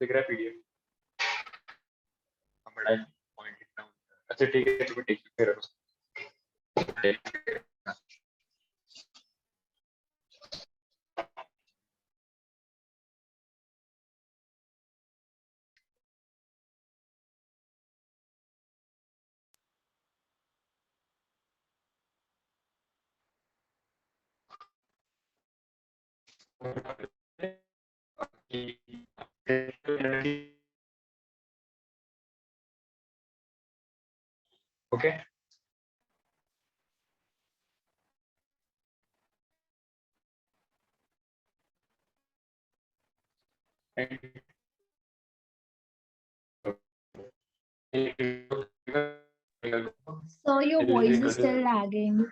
दिख रहा है पीडीएफ। बड़ा पॉइंट लिखना होता है। अच्छा ठीक है, तो टेक फिर okay. So your voice is still lagging.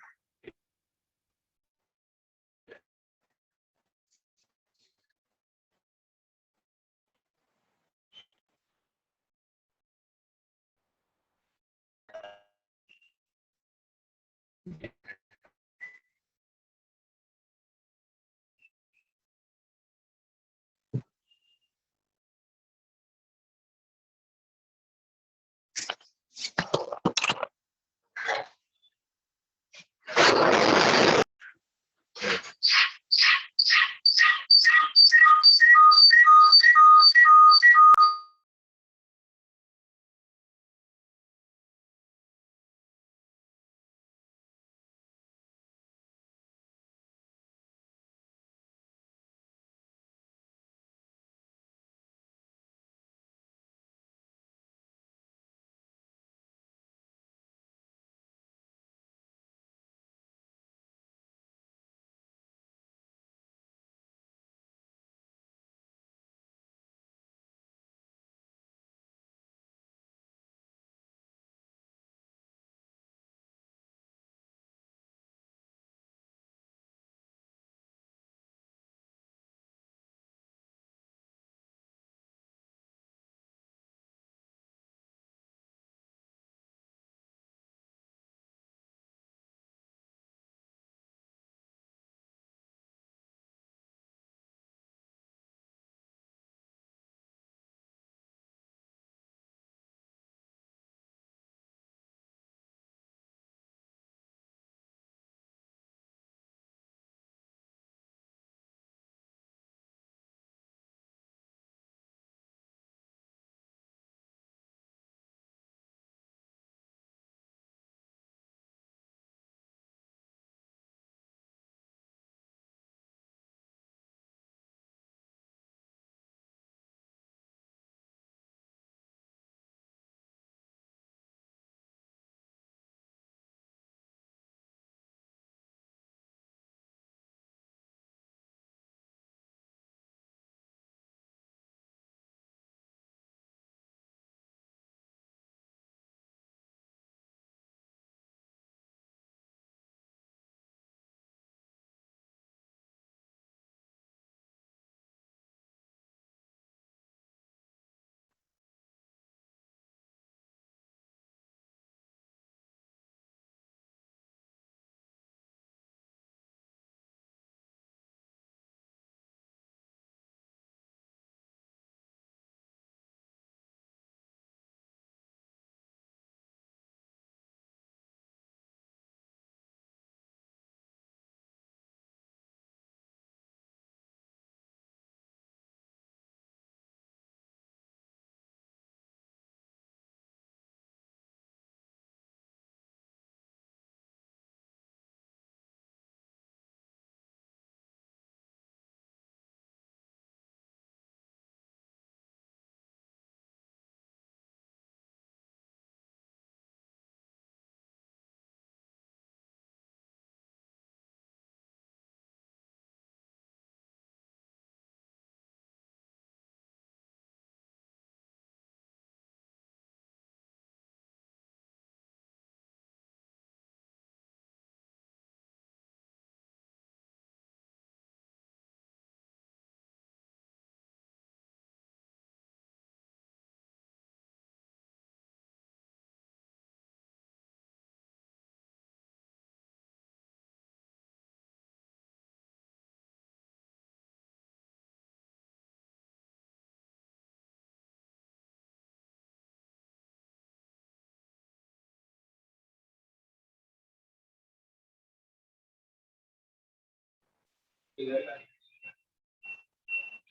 क्या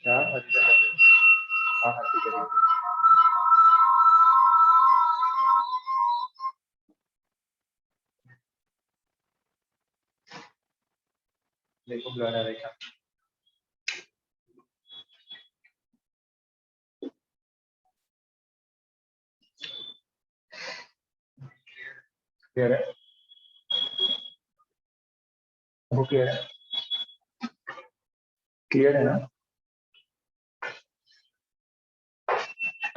हाँ हाँ ठीक है देखो ब्लर आ रहा है क्या क्लियर है वो क्लियर है ना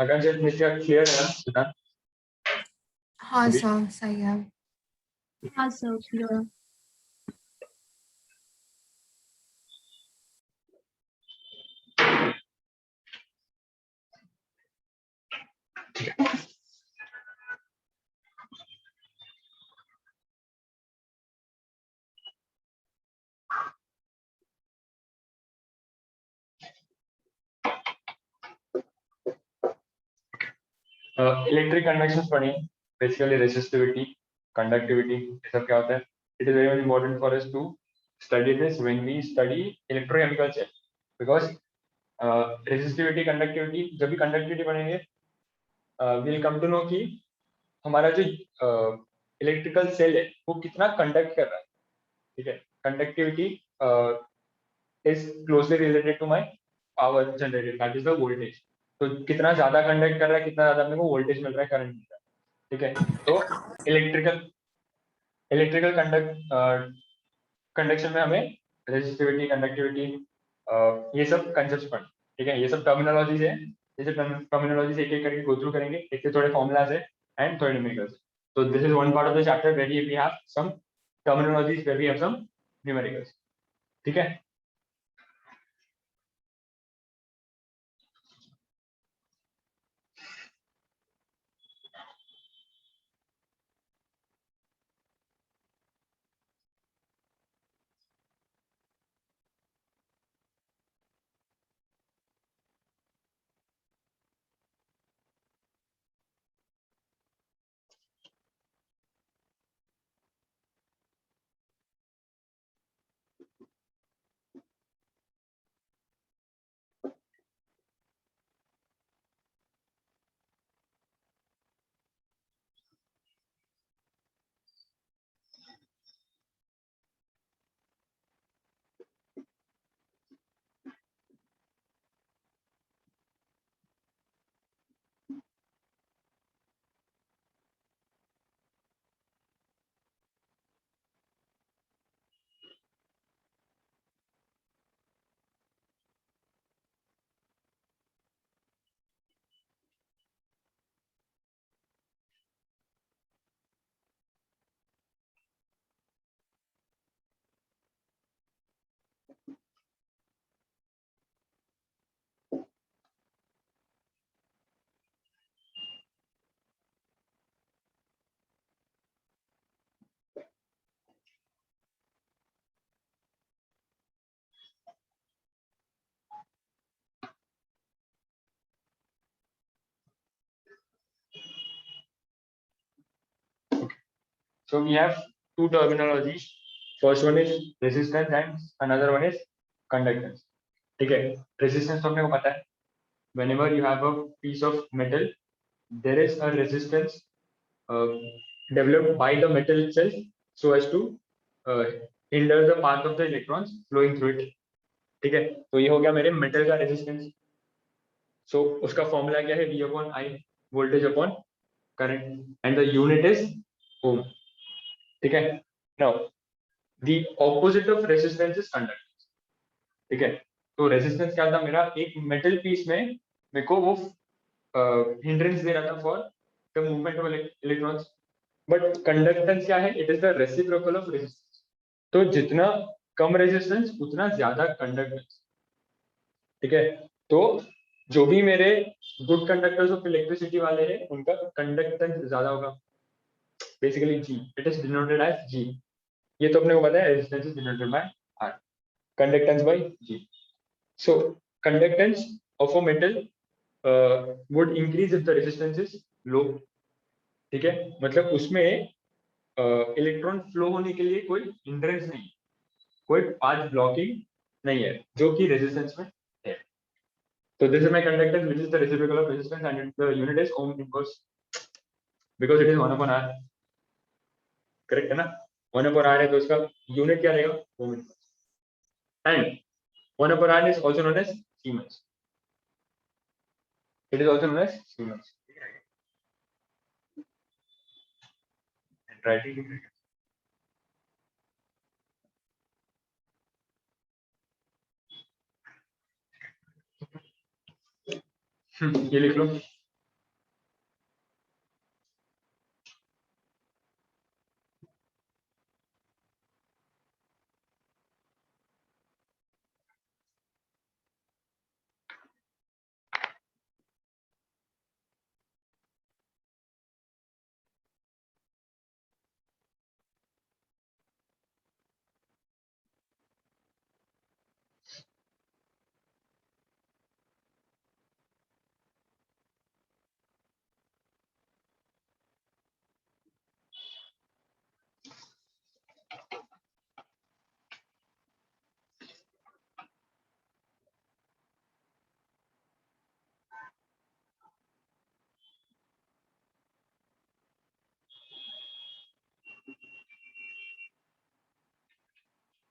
अगर जब मिस्टर क्लियर है ना बता हाँ अभी सर सही है। हाँ सर क्लियर। इलेक्ट्रिक कन्वेक्शन पढ़ी बेसिकली रेसिस्टिविटी कंडक्टिविटी ये सब क्या होता है it is very important for us to study this when we study electrochemical cell because resistivity conductivity जब भी कंडक्टिविटी पढ़ेंगे विल कम टू नो कि हमारा जो इलेक्ट्रिकल सेल है वो कितना कंडक्ट कर रहा है ठीक है conductivity is closely related to my power generated that is the voltage तो कितना ज्यादा कंडक्ट कर रहा है कितना ज्यादा अपने को वोल्टेज मिल रहा है करंट मिल रहा है ठीक है तो इलेक्ट्रिकल इलेक्ट्रिकल कंडक्शन में हमें रेजिस्टिविटी कंडक्टिविटी ये सब कंसेप्ट पढ़ ठीक है ये सब टर्मिनोलॉजीज है ये सब टर्मिनोलॉजीज एक एक करके गो थ्रू करेंगे एक से थोड़े फॉर्मुलाज है एंड थोड़े न्यूमेरिकल्स तो this is one part of the chapter where we have some terminologies where we have some numericals ठीक है so we have two terminologies first one is resistance and another one is conductance ठीक है resistance तो अपने को पता है whenever you have a piece of metal there is a resistance uh, developed by the metal itself so as to uh, hinder the path of the electrons flowing through it ठीक है तो ये हो गया मेरे मेटल का resistance so उसका formula क्या है V upon I voltage upon current and the unit is ohm ठीक है now the opposite of resistance is conductance ठीक है तो रेजिस्टेंस क्या था मेरा एक मेटल पीस में मेरे को वो हिंड्रेंस दे रहा था for the movement of electrons but conductance क्या है it is the reciprocal of resistance तो जितना कम रेजिस्टेंस उतना ज्यादा कंडक्टेंस ठीक है तो जो भी मेरे गुड कंडक्टर्स ऑफ इलेक्ट्रिसिटी वाले हैं उनका कंडक्टेंस ज्यादा होगा basically G it is denoted as G ये तो अपने को पता है resistance is denoted by R conductance by G so conductance of a metal would increase if the resistance is low ठीक है मतलब उसमें इलेक्ट्रॉन फ्लो होने के लिए कोई हिंड्रेंस नहीं कोई पाथ ब्लॉकिंग नहीं है, जो कि रेजिस्टेंस में है। तो this is my conductance which is the reciprocal of resistance and the unit is ohm inverse because it is 1/r। Correct है ना? 1/r है तो इसका यूनिट क्या रहेगा? ओम inverse. And 1/r is also known as Siemens. It is also known as Siemens. Writing. ये लिख लो।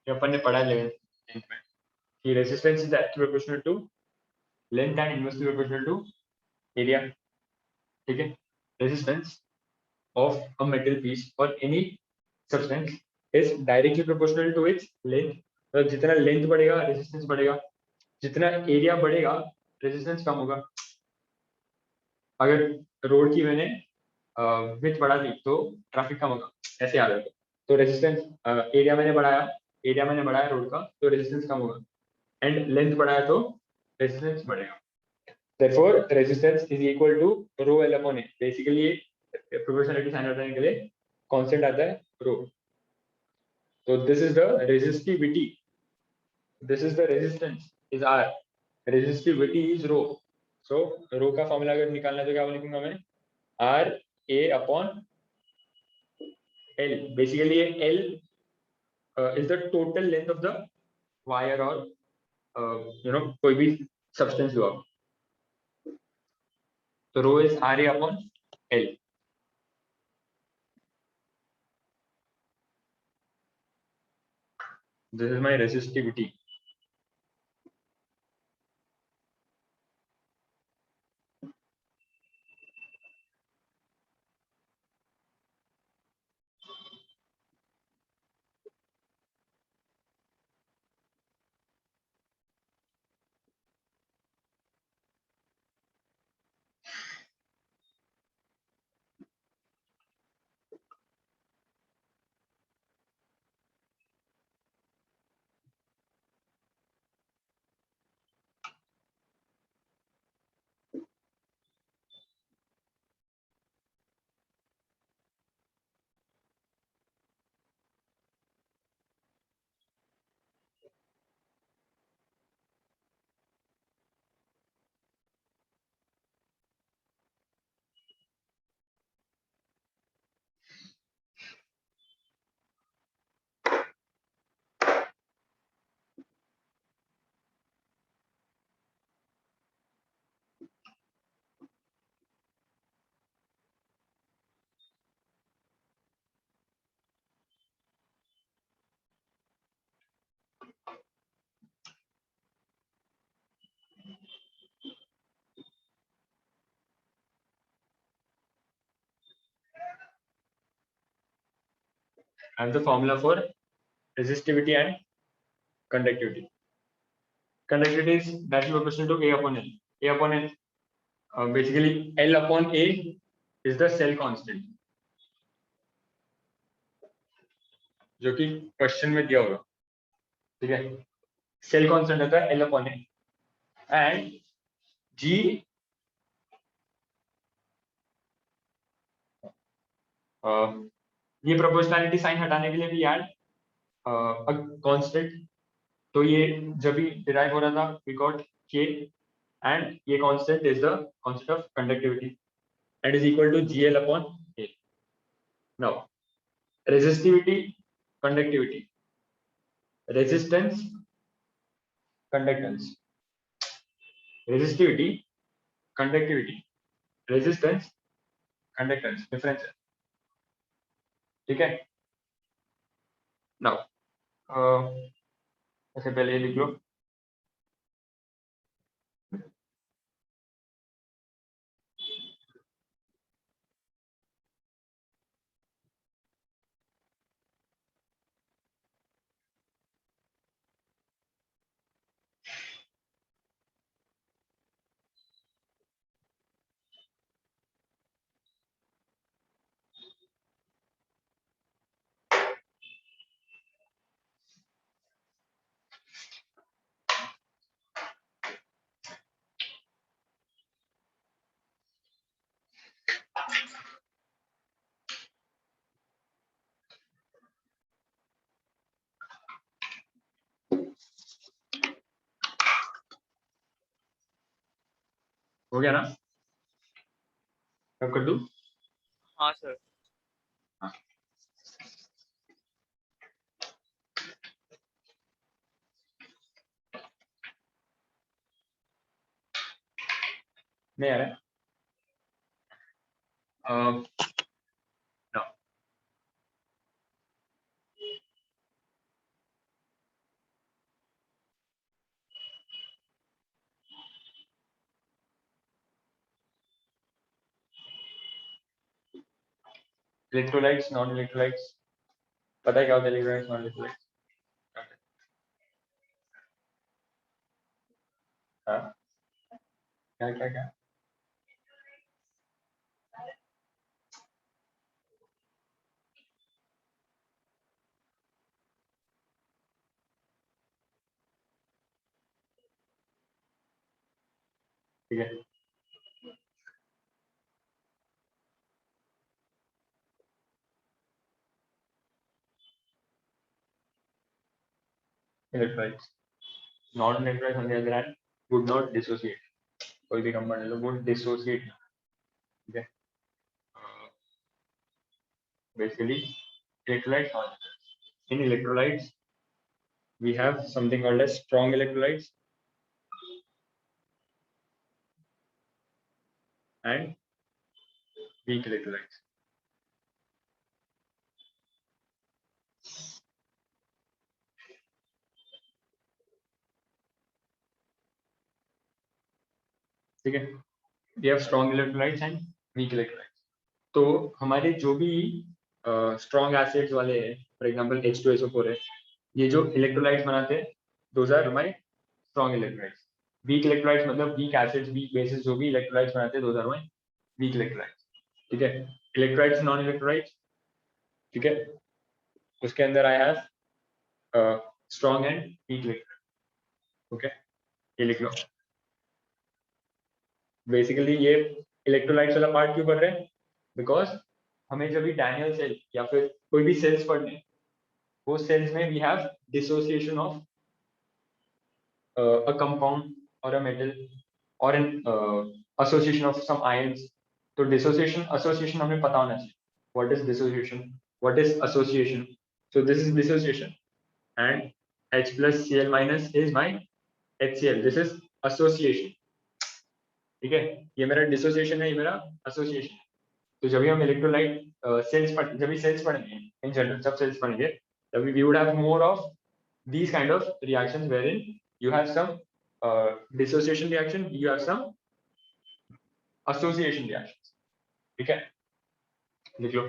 ये अपन ने पढ़ा 11th में कि resistance is directly proportional to length and inversely proportional to area. ठीक है? Resistance of a metal piece or any substance is directly proportional to its length। तो जितना लेंथ बढ़ेगा रेजिस्टेंस बढ़ेगा, जितना एरिया बढ़ेगा रेजिस्टेंस कम होगा। अगर रोड की मैंने विड्थ बढ़ा दी तो ट्रैफिक कम होगा, ऐसे याद रखो। तो रेजिस्टेंस एरिया मैंने बढ़ाया रोड का तो रेजिस्टेंस कम होगा, एंड लेंथ बढ़ाया तो रेजिस्टेंस बढ़ेगा। Therefore, resistance is equal to rho L upon A। Basically proportionality sign बताने के लिए कांस्टेंट आता है rho। तो this is the resistivity, this is the resistance is R, resistivity is rho। So rho का फॉर्मूला अगर निकालना है तो क्या लिखूंगा मैं? R A upon L। Basically ये L is the total length of the wire or कोई भी substance लो आप। तो rho is R A upon L। This is my resistivity। I have the formula for resistivity and conductivity. Conductivity is directly proportional to A upon L। A upon L, basically L upon A is the cell constant, जो कि question में दिया होगा। ठीक है? Cell constant होता है L upon A and G ये प्रोपोर्शनैलिटी साइन हटाने के लिए भी ऐड कांस्टेंट। तो ये जब भी डिराइव हो रहा था वी गॉट K and ये constant is the constant of conductivity and is equal to GL upon A। Now resistivity, conductivity, resistance conductance, resistivity, conductivity, resistance, conductance, difference है, ठीक है. Now ऐसे पहले ये लिख लो. हो गया ना? अब कर दूं? हाँ सर. नहीं आ रहा है. No. Electrolytes, non-electrolytes. पता है क्या होता है electrolytes, non-electrolytes? हाँ. क्या क्या क्या? ठीक है. Electrolytes. Non-electrolytes on the other hand would not dissociate. कोई भी कंपाउंड ले लो, would dissociate. ठीक है. Basically, electrolytes, non-electrolytes. In electrolytes, we have something called as strong electrolytes and weak electrolytes. ठीक है. We have strong electrolytes and weak electrolytes. तो हमारे जो भी स्ट्रॉन्ग एसिड्स वाले हैं, फॉर एग्जांपल H2SO4 है, ये जो इलेक्ट्रोलाइट्स बनाते हैं, दोज आर हमारे स्ट्रॉन्ग इलेक्ट्रोलाइट्स. वीक इलेक्ट्रोलाइट्स मतलब वीक एसिड्स, वीक बेसिस जो भी इलेक्ट्रोलाइट्स बनाते हैं, दोज आर हमारे वीक इलेक्ट्रोलाइट्स. ठीक है. Electrolytes, non electrolytes. ठीक है. उसके अंदर I have strong and weak electrolyte. Okay, ये लिख लो. बेसिकली ये इलेक्ट्रोलाइट्स वाला पार्ट क्यों कर रहे हैं? बिकॉज हमें जब भी डैनियल सेल या फिर कोई भी सेल्स पढ़ने, वो सेल्स में we have dissociation of a compound or a metal or an association of some ions. तो dissociation, association हमें पता होना चाहिए. What is dissociation? What is association? So this is dissociation, and H plus Cl minus is my HCl. This is association. ठीक है. ये मेरा dissociation है, ये मेरा association है. तो जब भी हम इलेक्ट्रोलाइट सेल्स जब भी सेल्स पढ़ेंगे इन जनरल, सब सेल्स पढ़ेंगे, तभी we would have more of these kind of reactions wherein you have some dissociation reaction, you have some association reactions. ठीक है, लिख लो.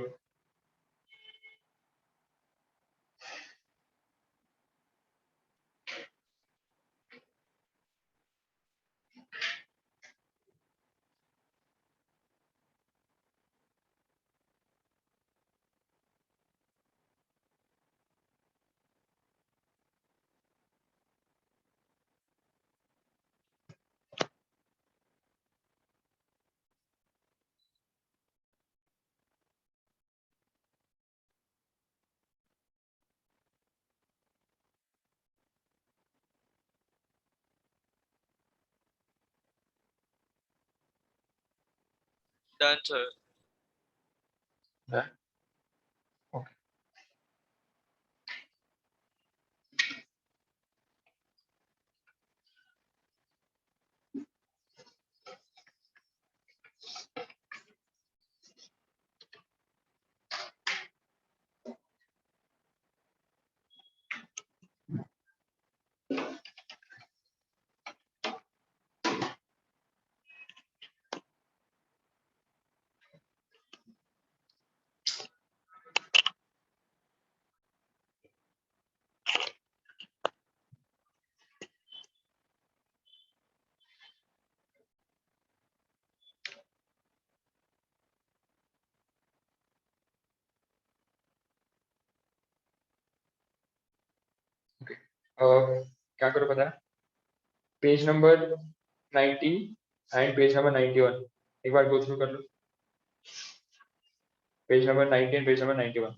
Done sir. Okay. क्या करो पता है, page number 90 and page number 91 एक बार गो थ्रू कर लो, page number 90 and page number 91.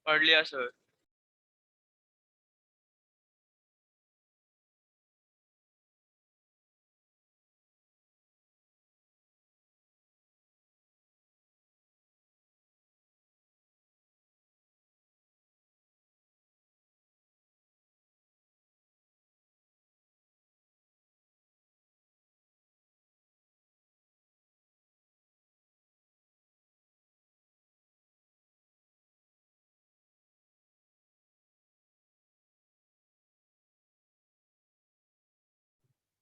earlier, sir.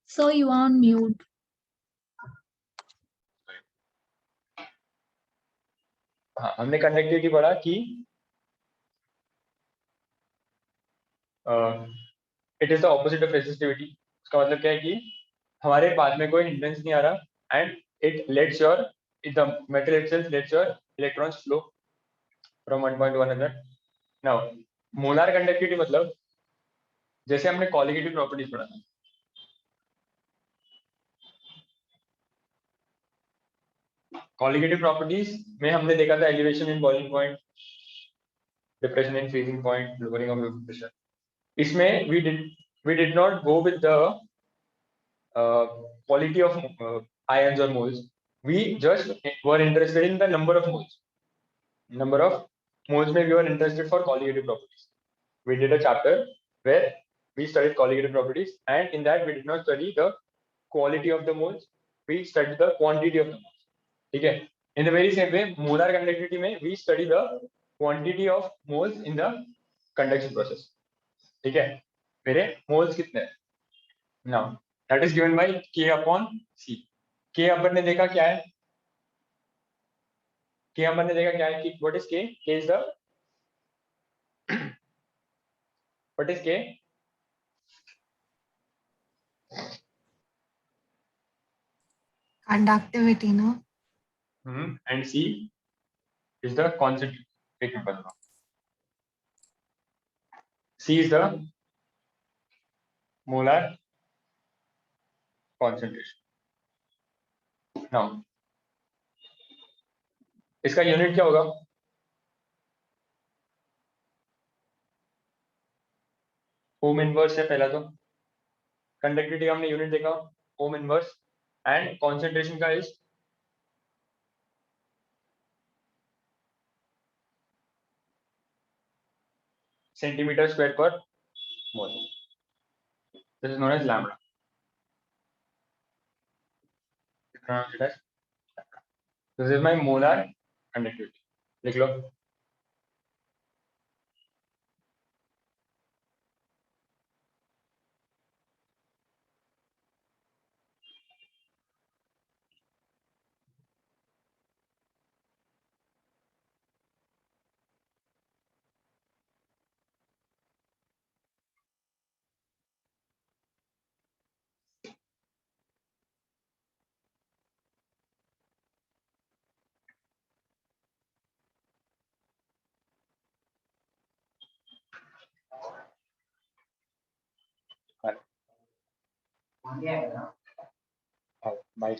So you are on mute. हाँ, हमने कंडक्टिविटी पढ़ा कि it is the opposite of resistivity. उसका मतलब क्या है कि हमारे पास में कोई हिंड्रेंस नहीं आ रहा and it let's your the metal itself let's your electrons flow from one point two another. Now molar conductivity मतलब जैसे हमने कॉलिगेटिव प्रॉपर्टीज पढ़ा था, कॉलिगेटिव प्रॉपर्टीज में हमने देखा था elevation in boiling point, depression in freezing point, lowering of pressure. इसमें we did not go with the quality of ions or moles. We just were interested in the number of moles. Number of moles में we were interested for colligative properties. We did a chapter where we studied colligative properties, and in that we did not study the quality of the moles. We studied the quantity of the moles. ठीक है? In the very same way, molar conductivity में we study the quantity of moles in the conduction process. ठीक है? मेरे moles कितने हैं? Now that is given by K upon C. K अपन ने देखा क्या है? K अपन ने देखा क्या है कि what is K? K is the what is K? Conductivity, no? And C is the concentration. C is the molar concentration. Now इसका यूनिट क्या होगा? ओम इनवर्स है पहला तो। कंडक्टिविटी हमने यूनिट देखा ओम इनवर्स एंड कॉन्सेंट्रेशन का is centimetre square per mole. This is known as lambda. This is my molar conductivity. लिख लो। बाई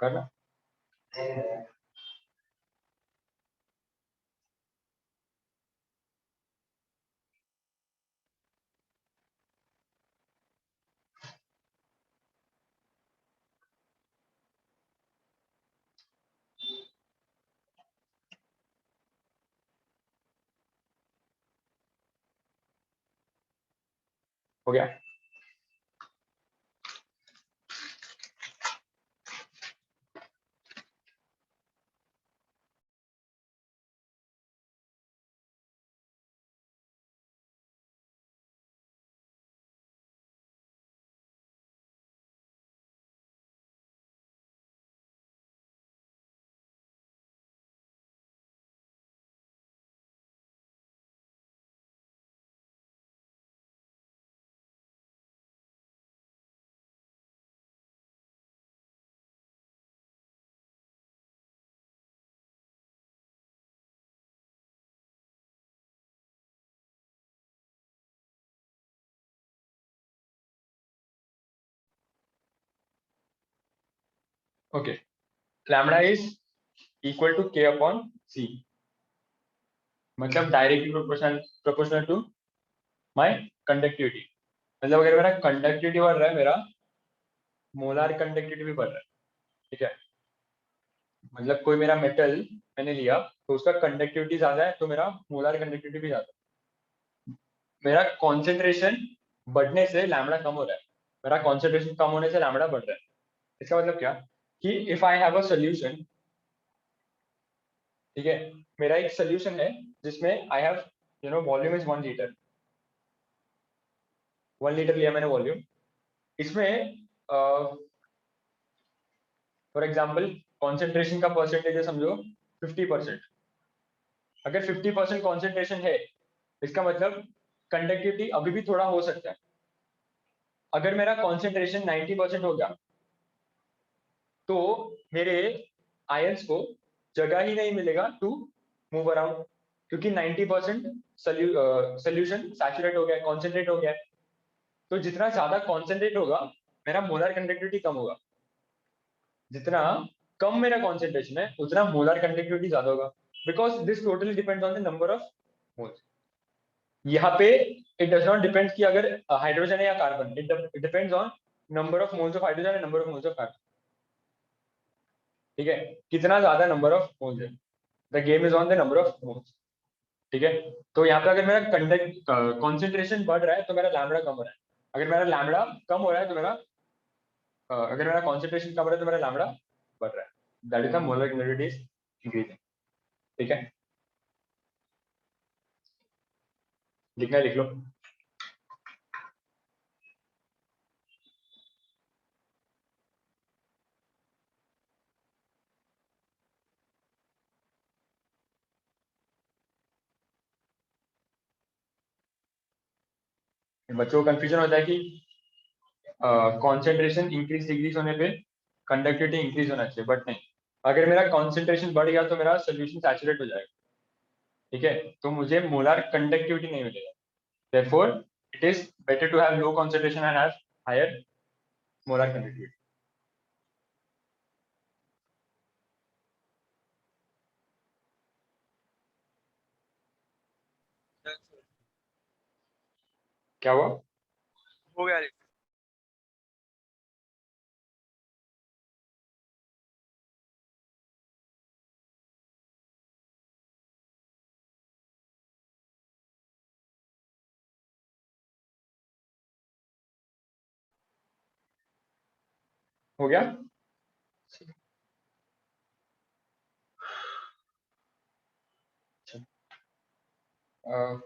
करना। हो गया? Okay. Lambda is equal to k upon c, मतलब directly proportional to my conductivity. मतलब अगर मेरा कंडक्टिविटी बढ़ रहा है, मेरा मोलार कंडक्टिविटी भी बढ़ रहा है, ठीक है। मतलब कोई मेरा मेटल मैंने लिया तो उसका कंडक्टिविटी ज्यादा है तो मेरा मोलार कंडक्टिविटी भी ज्यादा है। मेरा कॉन्सेंट्रेशन बढ़ने से लैम्बडा कम हो रहा है, मेरा कॉन्सेंट्रेशन कम होने से लैम्बडा बढ़ रहा है। इसका मतलब क्या कि if I have a solution, ठीक है, मेरा एक सोल्यूशन है जिसमें I have volume is 1 litre, 1 litre लिया मैंने वॉल्यूम। इसमें फॉर एग्जाम्पल कॉन्सेंट्रेशन का परसेंटेज है समझो 50%। अगर 50% कॉन्सेंट्रेशन है, इसका मतलब कंडक्टिविटी अभी भी थोड़ा हो सकता है। अगर मेरा कॉन्सेंट्रेशन 90% हो गया तो मेरे आयंस को जगह ही नहीं मिलेगा टू मूव अराउंड, क्योंकि 90% सोल्यूशन सैचुरेट हो गया है, कॉन्सेंट्रेट हो गया है। तो जितना ज्यादा कॉन्सेंट्रेट होगा मेरा मोलर कंडक्टिविटी कम होगा, जितना कम मेरा कॉन्सेंट्रेशन है उतना मोलर कंडक्टिविटी ज्यादा होगा, because this totally depends on the number of moles. यहाँ पे इट डज नॉट डिपेंड कि अगर हाइड्रोजन है या carbon, it depends on number of moles of hydrogen and number of moles of carbon, ठीक है। कितना ज्यादा नंबर ऑफ मोल्स है, the game is on the number of moles, ठीक है। तो यहाँ पे अगर मेरा कंडक्ट कॉन्सेंट्रेशन बढ़ रहा है तो मेरा लैम्बडा कम हो रहा है, अगर मेरा लैम्बडा कम हो रहा है तो मेरा अगर मेरा कॉन्सेंट्रेशन कम हो रहा है तो मेरा लैम्बडा बढ़ रहा है, that is the molar conductivity is increasing, ठीक है। लिखना है लिख लो। बच्चों को कंफ्यूजन होता है कि कॉन्सेंट्रेशन इंक्रीज डिक्रीज होने पे कंडक्टिविटी इंक्रीज होना चाहिए, बट नहीं। अगर मेरा कॉन्सेंट्रेशन बढ़ गया तो मेरा सोल्यूशन सैचुरेट हो जाएगा, ठीक है, तो मुझे मोलर कंडक्टिविटी नहीं मिलेगा। therefore it is better to have low concentration and have higher molar conductivity। Done, sir. क्या हुआ? हो गया। हो गया? अ,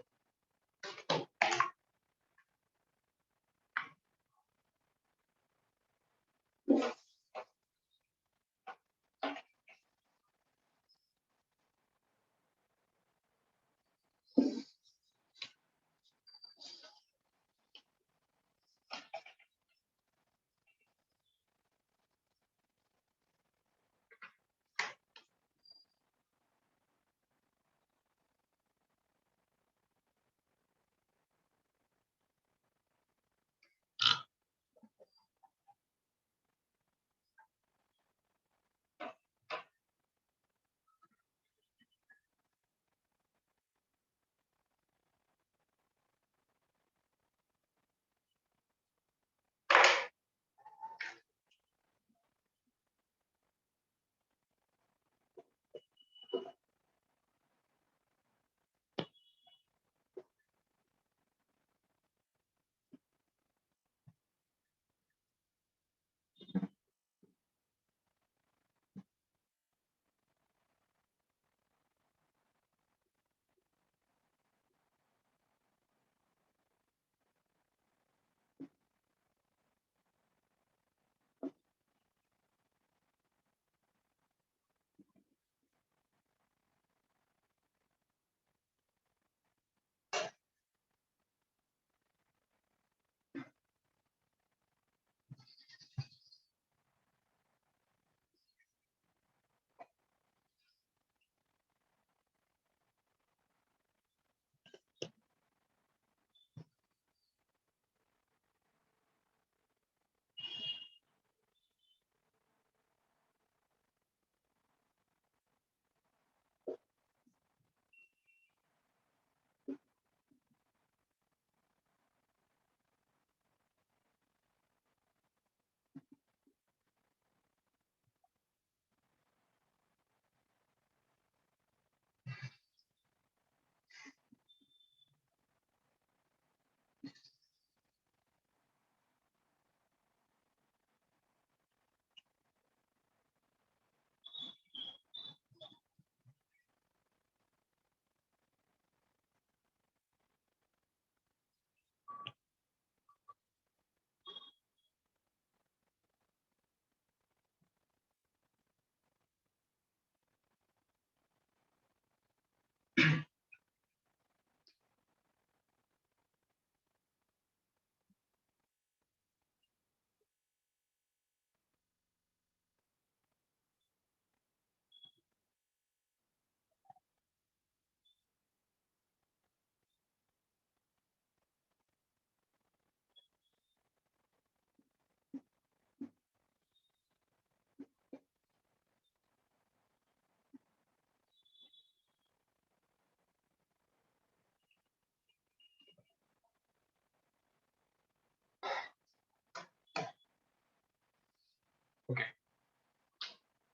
Okay.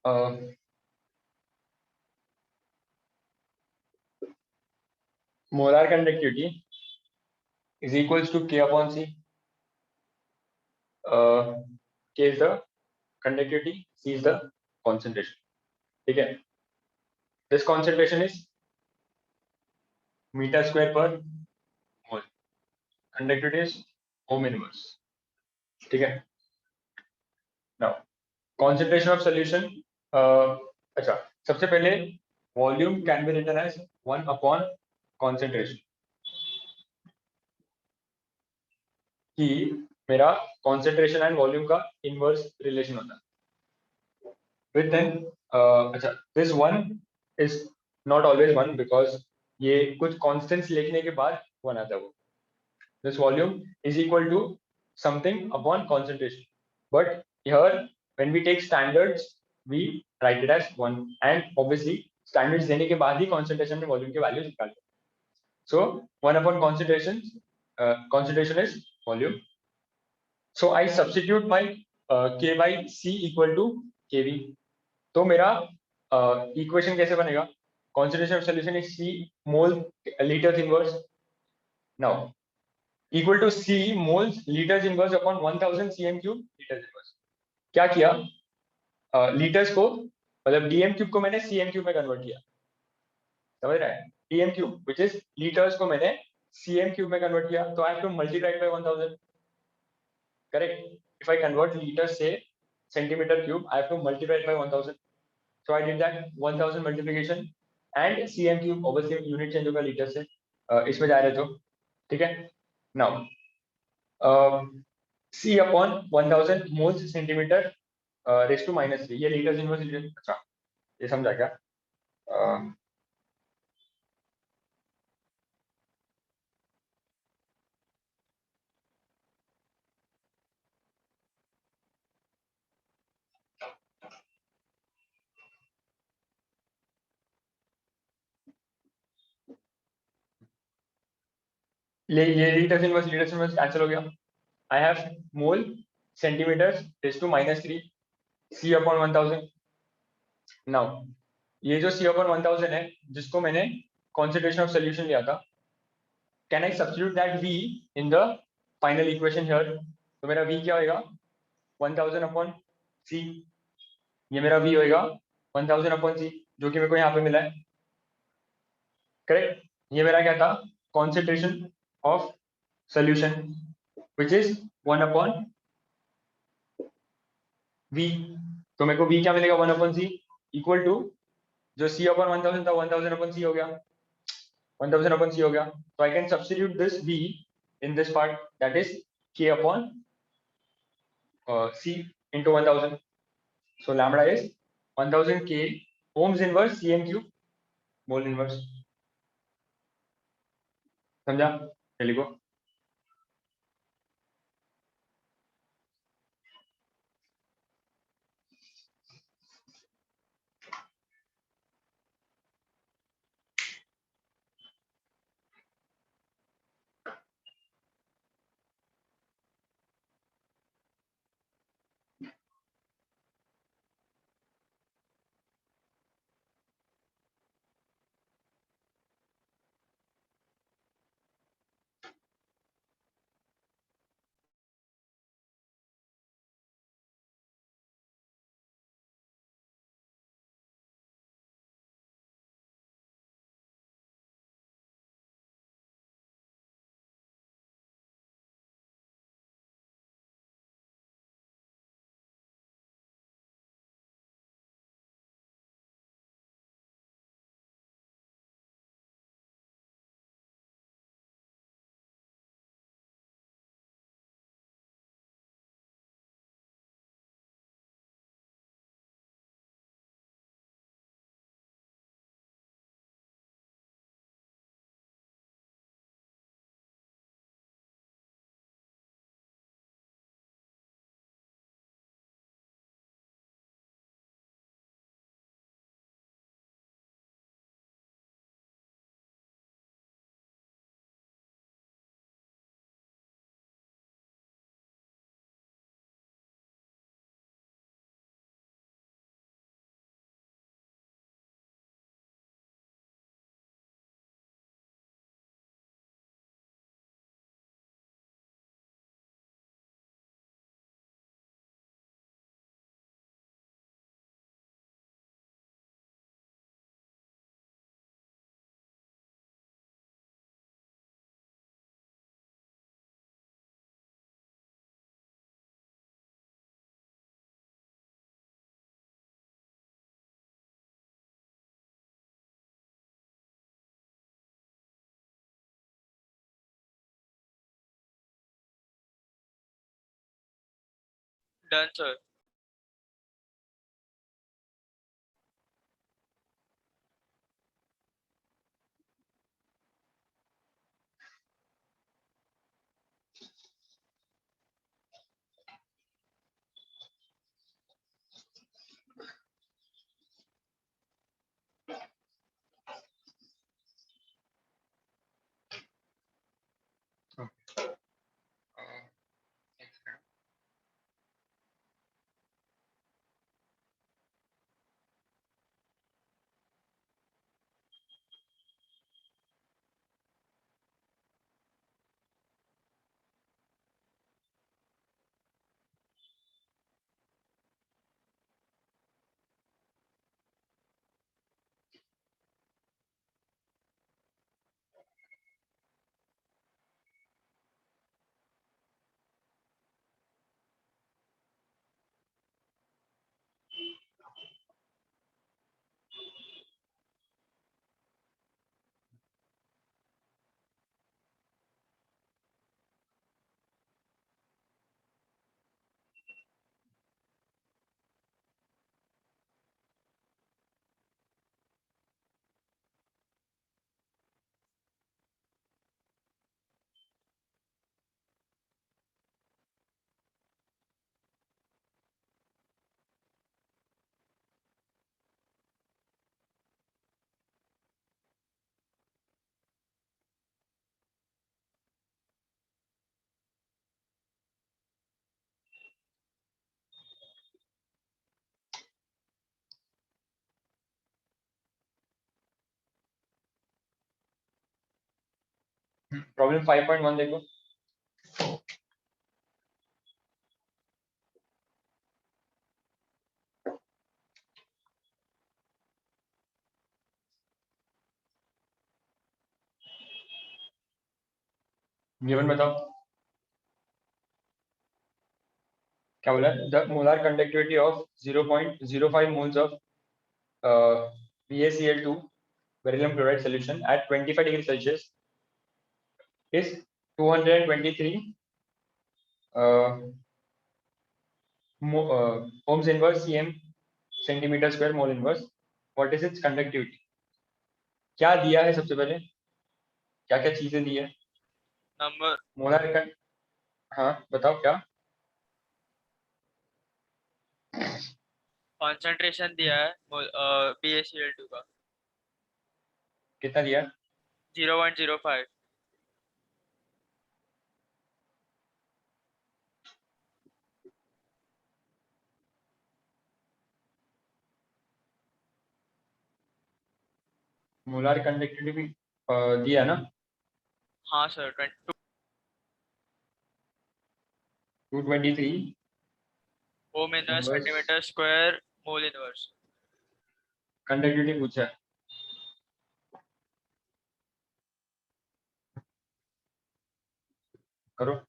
Uh, molar conductivity is equals to K upon C. K is the conductivity, C is the concentration. Okay. This concentration is meter square per mole. Conductivity is ohm inverse. Okay. Now, concentration of solution. अच्छा, सबसे पहले volume can be written as 1 upon concentration. कि मेरा concentration and volume का inverse relation होता है. With then, अच्छा, this one is not always one because ये कुछ constants लिखने के बाद one आता है वो. This volume is equal to something upon concentration. But here, when we take standards, we write it as one. And obviously, standards देने के बाद ही concentration में volume के values निकालते हैं. So one upon concentration, concentration is volume. So I substitute my K by C equal to KV. तो मेरा equation कैसे बनेगा? Concentration of solution is C mole liters inverse. Now equal to C moles liters inverse upon 1000 cm cube liters inverse. क्या किया? Litres को मतलब DM cube को मैंने सीएम क्यूब में कन्वर्ट किया. समझ रहा है? Dm cube which is litres को मैंने सीएम क्यूब में कन्वर्ट किया. तो I have to multiply by 1000. Correct? If I convert litres से centimetre cube I have to multiply by 1000. So I did that 1000 multiplication and cm cube obviously unit change होगा litre से. इसमें जा रहे तो ठीक है. Now C upon 1000 moles centimetre raise to -3. ये लीटर्स इनवर्स लीटर. अच्छा, ये समझा क्या? ये लीटर्स इनवर्स कैंसिल हो गया. I have mole centimetre raise to -3 C upon 1000. Now ये जो C upon 1000 है जिसको मैंने concentration of solution लिया था, can I substitute that V in the final equation here? तो मेरा V क्या होएगा? 1000 upon C. ये मेरा V होएगा 1000 upon C जो कि मेरे को यहाँ पे मिला है. करेक्ट? ये मेरा क्या था? Concentration of solution which is 1 upon V. तो मेरे को V क्या मिलेगा? 1 upon C equal to जो C upon 1000 था 1000 upon C हो गया. 1000 upon C हो गया. So I can substitute this V in this part, that is K upon C into 1000. So lambda is 1000 K ohms inverse CM cube mole inverse. समझा? चलिए को. Done, sir. Problem 5.1 देखो. Given बताओ क्या बोला. The molar conductivity of 0.05 moles of BaCl2 beryllium chloride solution at 25 degrees Celsius is 223 ohms inverse cm centimeter square mole inverse. What is its conductivity? क्या दिया है सबसे पहले, क्या क्या चीजें दी है. Number मोलर का, हाँ बताओ क्या. concentration दिया है BaCl2 का कितना दिया. 0.05. मोलर कंडक्टिविटी भी दिया ना. हाँ sir 223 ohm inverse inverse centimeter square mole inverse. Conductivity पूछा है. करो.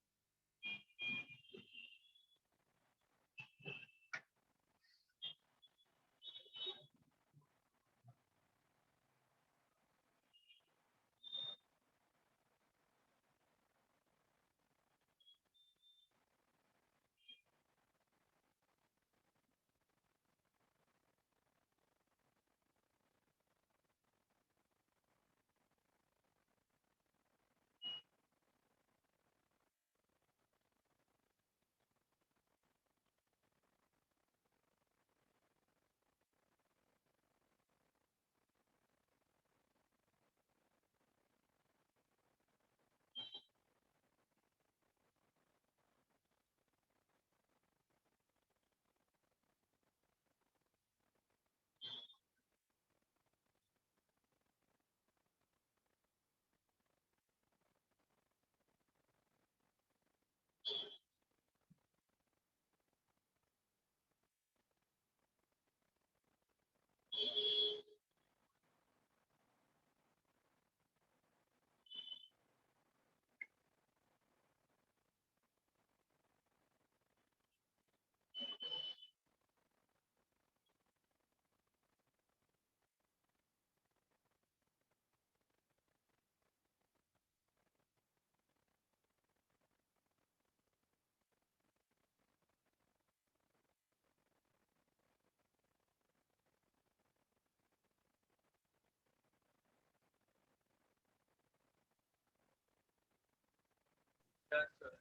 Done, sir.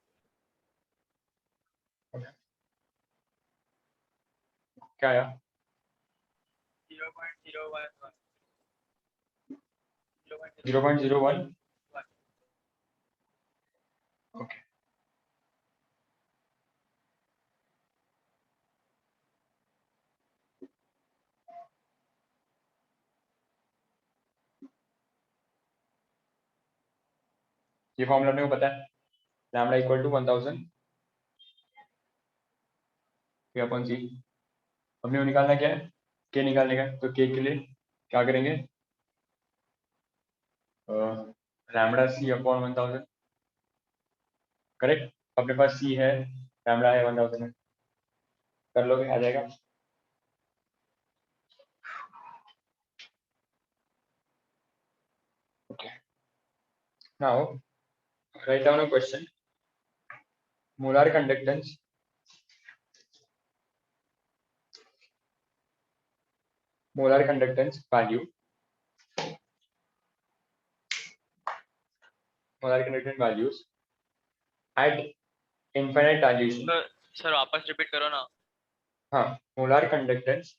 क्या आया? 0.011. 0.01. Okay. ये फॉर्मूला अपने को पता है, lambda equal to 1000 P upon C। अपने को निकालना क्या है? K निकालने का है। तो K के लिए क्या करेंगे? Lambda C upon 1000, correct. अपने पास C है, लैम्डा है 1000 है, कर लोगे, आ जाएगा। Okay. Now write down a question. Molar conductance value. Molar conductance values at infinite dilution. Sir वापस रिपीट करो ना. हाँ, molar conductance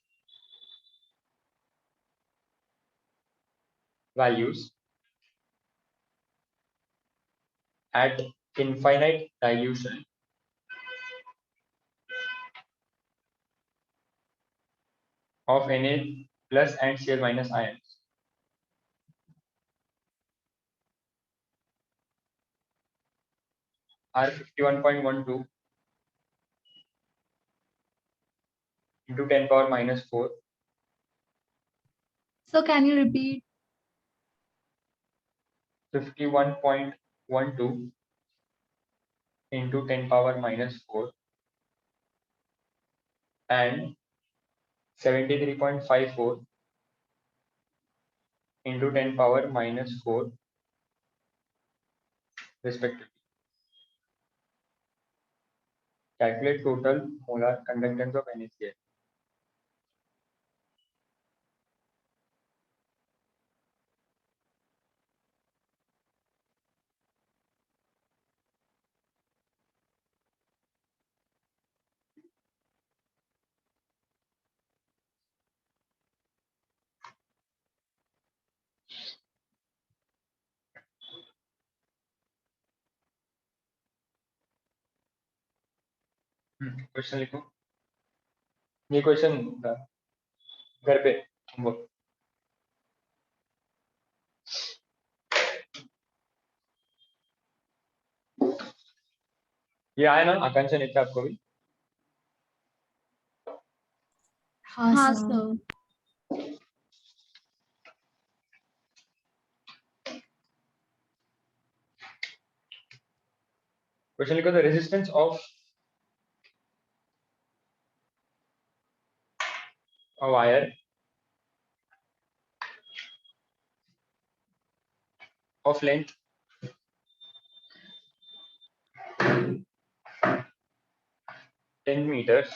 values at infinite dilution of Na plus and Cl minus ions are 51.12 into 10 power minus 4 So can you repeat? 51.12 into 10 power minus 4 and 73.54 into 10 power minus 4 respectively. Calculate total molar conductance of NaCl. Question लिखो। ये question घर पे homework. ये आया ना आकांक्षा ने आपको भी? हाँ हाँ सर. sir. क्वेश्चन लिखो, the resistance of a wire of length 10 meters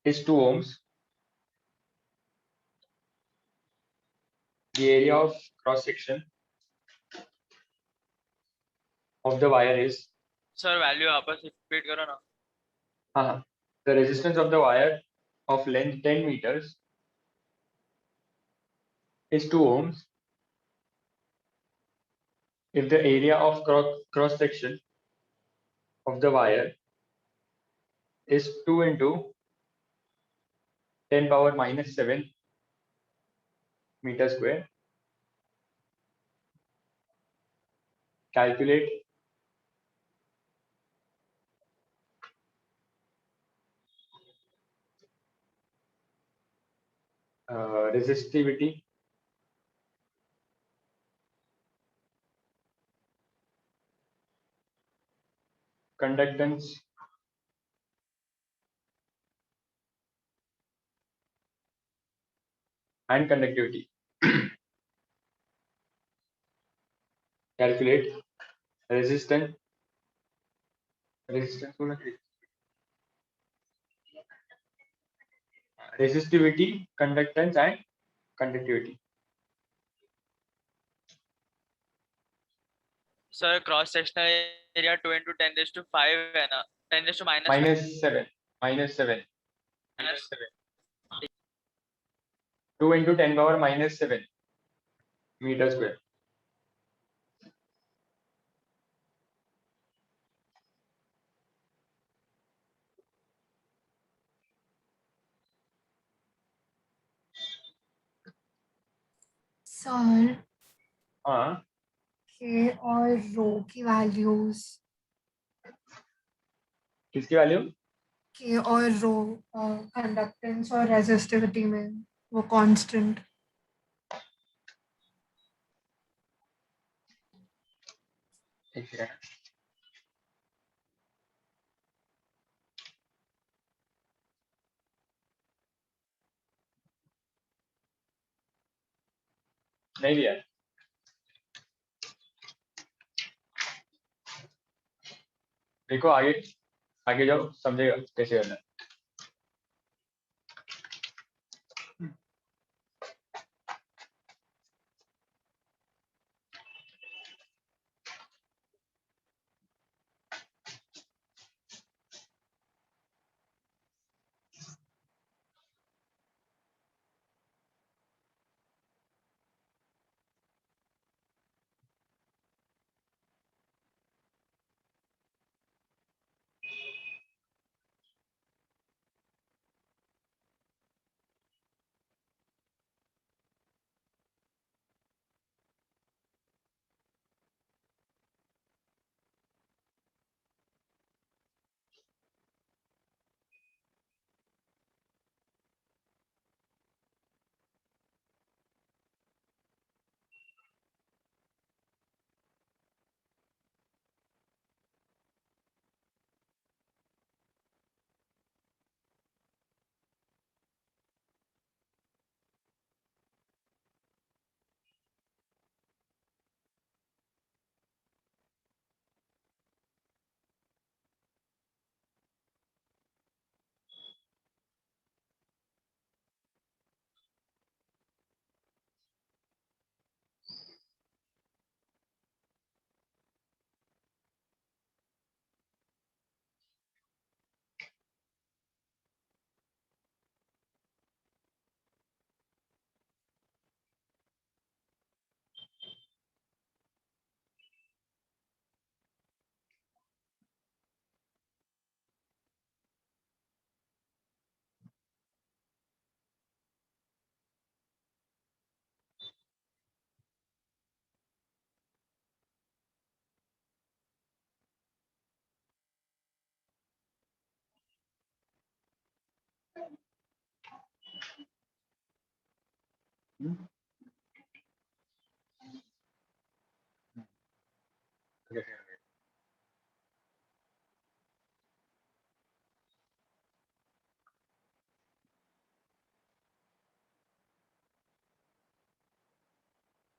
is 2 ohms. The area of cross section of the wire is sir value वापस रिपीट करो ना. the resistance of the wire of length 10 meters is 2 ohms if the area of cross section of the wire is 2 into 10 power minus 7 meter square. Calculate resistivity conductance and conductivity. Calculate resistance resistivity, conductance and conductivity. Sir cross sectional area 2 into 10⁵ है ना, 10⁻⁻⁵ -7 -7 -7। 2 into 10⁻⁻⁷ meter square. Sir हाँ के और रो की values, किसकी value? के और रो conductance और रेजिस्टिविटी में वो कांस्टेंट। एक सेकंड। नहीं दिया। देखो आगे, आगे जाओ, समझेगा कैसे करना है।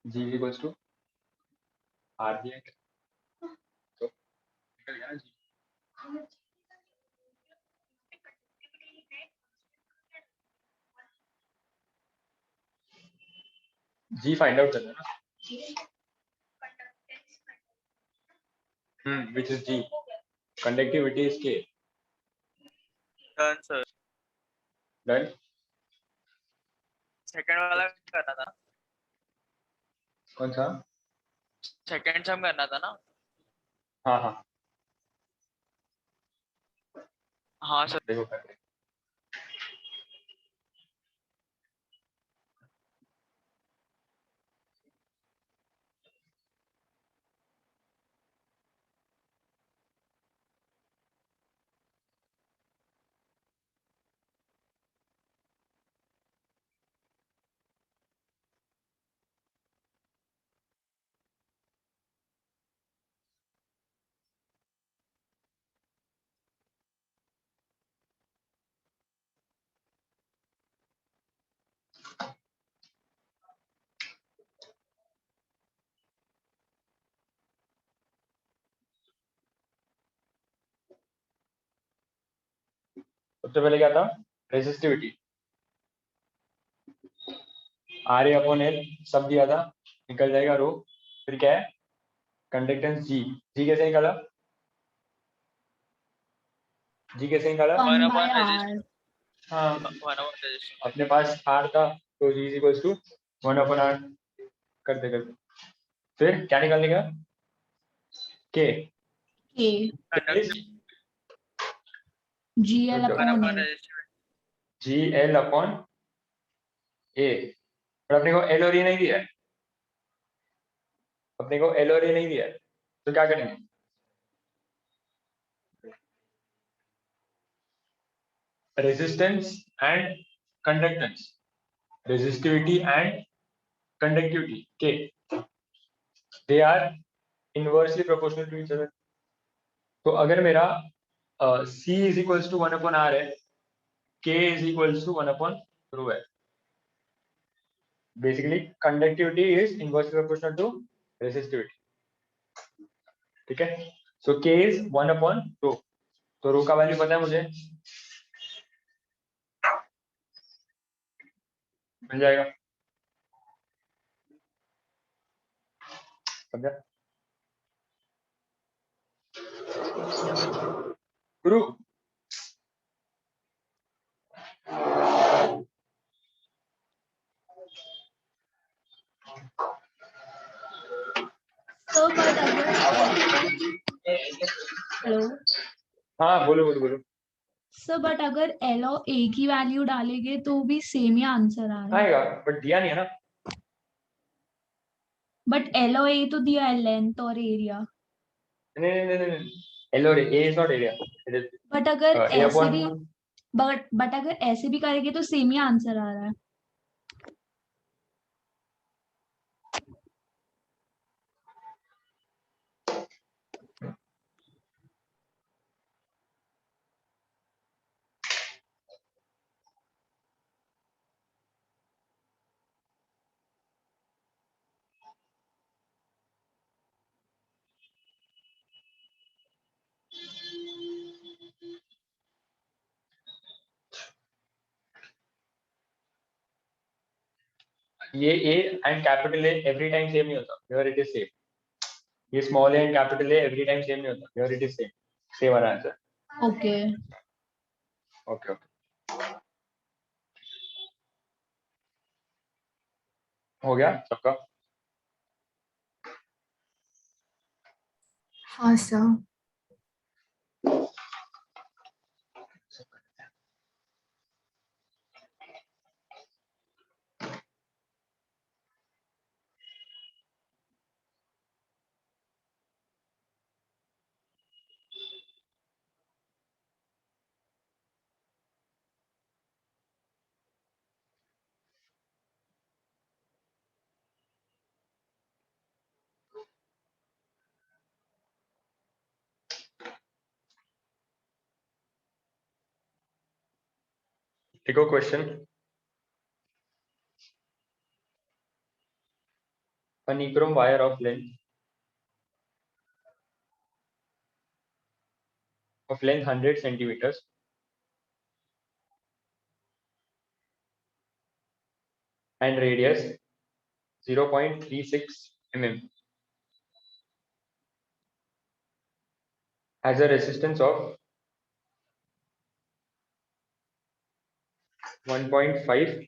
G equals to R दिया है, तो निकल गया ना G। G फाइंड आउट करना है ना। which is G, conductivity is K। Done sir. Done. Second वाला करना था, कौन सा? सेकंड सम करना था ना। हाँ हाँ हाँ सर। देखो करके। सबसे पहले क्या था? रेजिस्टिविटी, RA/L सब दिया था, निकल जाएगा रो। फिर क्या है? कंडक्टेंस जी, जी कैसे निकाला? जी कैसे निकाला? 1 by upon r. हाँ 1 upon resistance. अपने पास आर था तो जी इज इक्वल टू 1/r करते करते फिर क्या निकालने का? के K. Conductance. GL 1 upon upon A. resistivity. जी एल अपॉन ए, पर अपने को एल और ए नहीं दिया है, अपने को एल और ए नहीं दिया है, तो क्या करेंगे? Resistance and conductance, resistivity and conductivity K, they are inversely proportional to each other. तो अगर मेरा C is equals to 1 upon R है, K is equals to 1 upon rho है. Basically conductivity is inversely proportional to resistivity. ठीक है, so K is 1 upon rho, तो rho का value पता है मुझे, मिल जाएगा, समझा गुरु? So but अगर हेलो हाँ बोलो बोलो बोलो. सर बट अगर एल और ए की वैल्यू डालेंगे तो भी सेम ही आंसर आ रहा है. आएगा बट दिया नहीं है ना. बट एल और ए तो दिया है, लेंथ और एरिया. नहीं नहीं नहीं नहीं, L और A is not area, it is but अगर A ऐसे upon. भी बट अगर ऐसे भी करेंगे तो सेम ही आंसर आ रहा है. ये A and capital A every time same नहीं होता, here it is same. ये small a and capital A every time same नहीं होता, here it is same, same वाला आंसर. ओके. ओके ओके, हो गया सबका? हाँ सर. देखो question, a nichrome wire of length 100 centimeters and radius 0.36 mm has a resistance of 1.5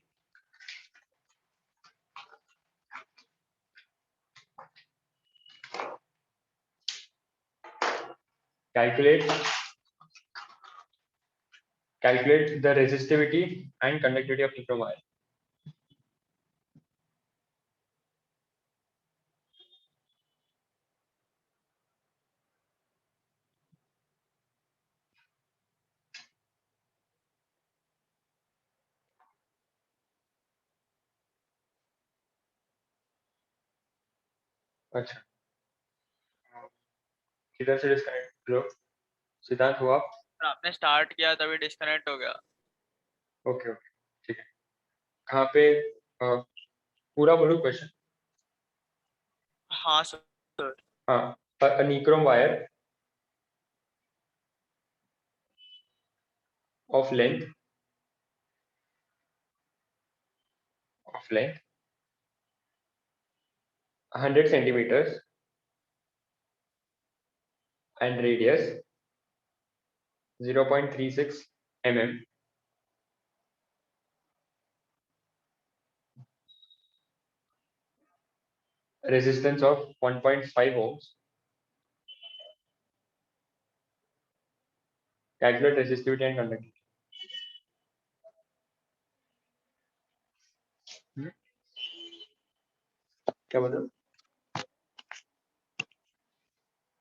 calculate the resistivity and conductivity of nichrome wire. अच्छा, किधर से disconnect लो? सिद्धांत हो आप? आपने स्टार्ट किया तभी डिस्कनेक्ट हो गया. ओके ओके ठीक है. कहाँ पे पूरा बोलो क्वेश्चन. हाँ सर. हाँ, a nichrome wire of length 100 centimeters and radius 0.36 mm. Resistance of 1.5 ohms. Calculate resistivity and conductivity. क्या मतलब?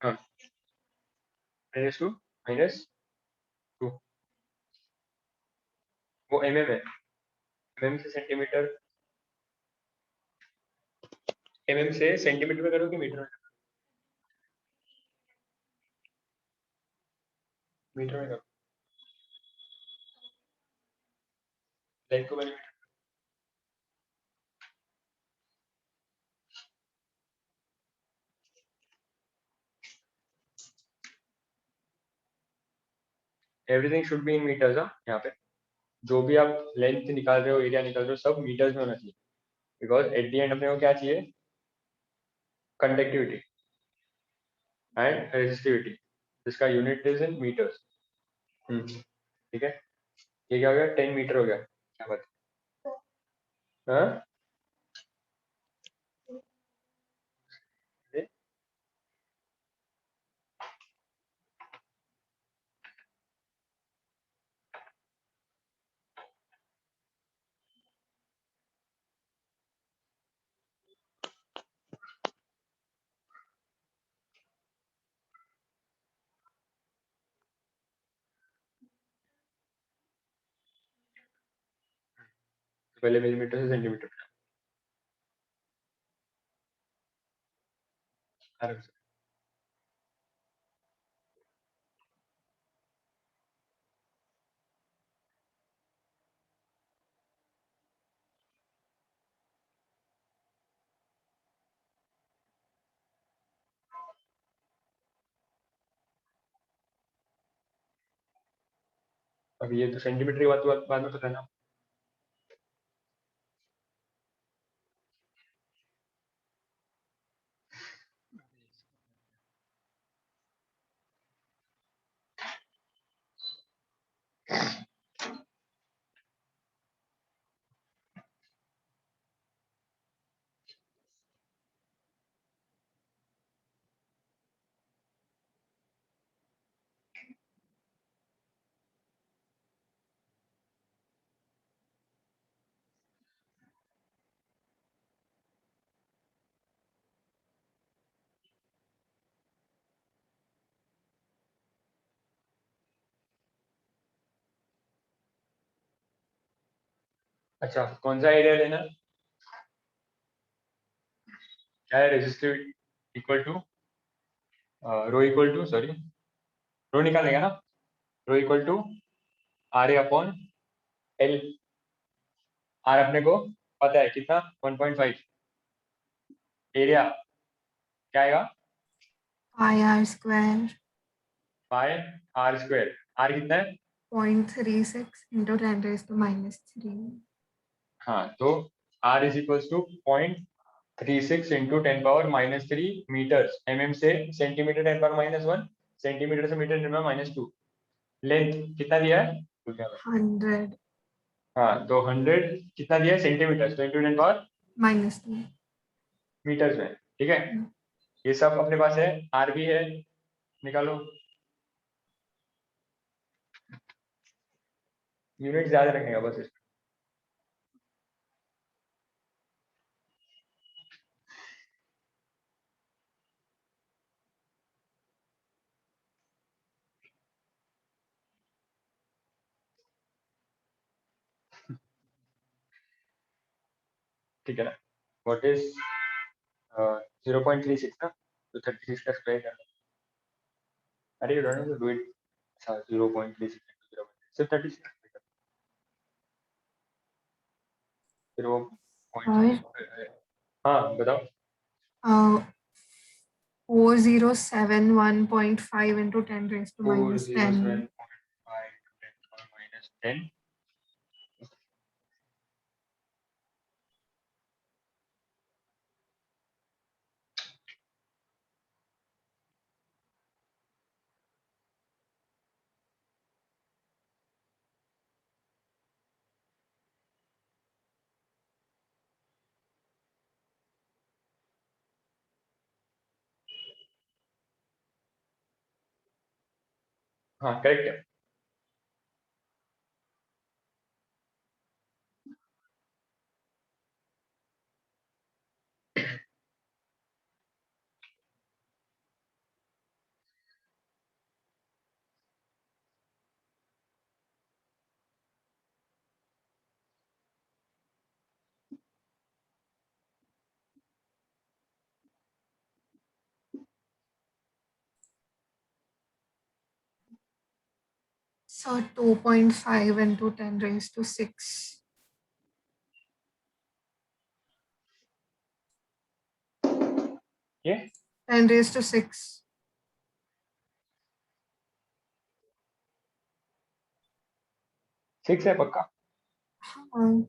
हाँ, -2 -2 वो mm है, mm से सेंटीमीटर, mm से सेंटीमीटर में करो कि मीटर में? मीटर में करो, लेंथ को मैंने everything should be in metres. हाँ, यहाँ पे जो भी आप लेंथ निकाल रहे हो, एरिया निकाल रहे हो, सब मीटर्स में होना चाहिए, बिकॉज एट दी एंड अपने को क्या चाहिए? कंडक्टिविटी एंड रेजिस्टिविटी, जिसका यूनिट इज इन मीटर्स। ठीक है, ये क्या हो गया? 10 मीटर हो गया। क्या बात है? हाँ? पहले मिलीमीटर से सेंटीमीटर। अब ये तो सेंटीमीटर की बात बाद में पता ना। अच्छा, कौन सा एरिया लेना? क्या है? Resistivity equal to rho equal to, sorry, rho निकालने का ना, rho equal to R A upon L. R अपने को पता है कितना? 1.5। एरिया क्या आएगा? Pi r square pi r square. R कितना है? 0.36 into 10 raised to -3. हाँ, तो R is equals to 0.36 into 10⁻³ metres. mm से सेंटीमीटर 10⁻⁻1, सेंटीमीटर से मीटर 10⁻²। लेंथ कितना दिया है? 100 हाँ, तो 100 कितना दिया है? सेंटीमीटर, तो इंटू -2. मीटर्स में। ठीक है, ये सब अपने पास है। आर भी है, निकालो। यूनिट ज्यादा रखने का बस इसमें। ठीक है ना? व्हाट इज 0.36 ना, तो 36 का स्क्वायर करना। अरे you don't know do it. अच्छा, 0.36 सिर्फ 36 0 और हाँ बताओ। 4071.5 into 10 raised to -10. 407.5 10 हाँ करेक्ट है. So 2.5 into 10 raised to 6. ये 10 raised to 6. 6 है पक्का. Um,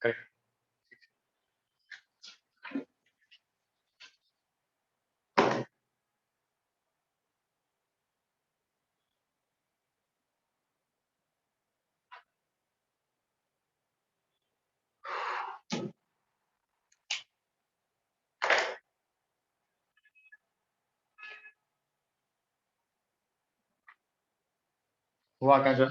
correct. हुआ आकांक्षा.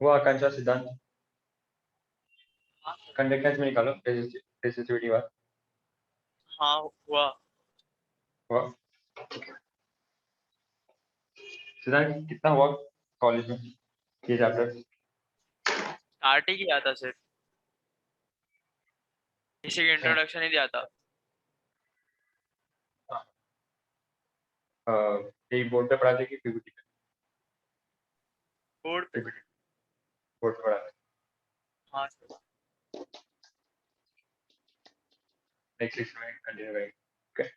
हुआ आकांक्षा. सिद्धांत कंडक्टेंस में निकालो रेसिस्टिविटी बार. हाँ हुआ. हुआ. सिद्धांत कितना हुआ कॉलेज में ये चैप्टर? स्टार्ट ही किया था सिर्फ, बेसिक इंट्रोडक्शन ही दिया था. एक बोर्ड पे पढ़ाते कि पीपीटी पे? बोर्ड पे. पीपीटी बोर्ड पे पढ़ाते. हाँ नेक्स्ट सेक्शन में कंटिन्यू करेंगे. ओके.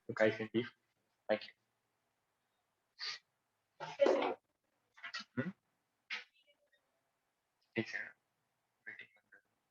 तो guys and leave. Thank you. ठीक है.